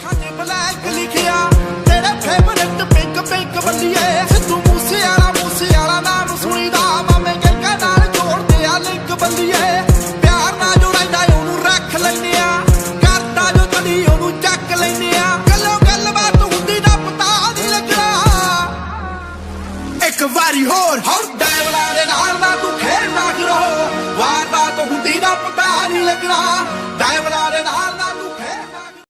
ਖਾਨੇ ਬਲੈਕ ਲਿਖਿਆ ਤੇਰੇ ਫੇਵਰਟ ਪਿੰਕ ਪਿੰਕ ਬੱਲੀਏ ਸਿੱਧੂ ਮੂਸੇਵਾਲਾ ਨਾਮ ਸੁਣੀਦਾ ਮਾਮੇ ਕਹਿੰਦਾ ਨਾਲ ਜੋੜਦੇ ਆ ਲਿੰਕ ਬੱਲੀਏ ਪਿਆਰ ਨਾਲ ਜੋ ਰਹਿੰਦਾ ਉਹਨੂੰ ਰੱਖ ਲੈਨੇ ਆ ਕਰਦਾ ਜੋ ਕਦੀ ਉਹਨੂੰ ਚੱਕ ਲੈਨੇ ਆ ਗੱਲੋਂ ਗੱਲਬਾਤ ਹੁੰਦੀ ਨਾ ਪਤਾ ਨਹੀਂ ਲੱਗਣਾ ਇੱਕ ਵਾਰੀ ਹੋਰ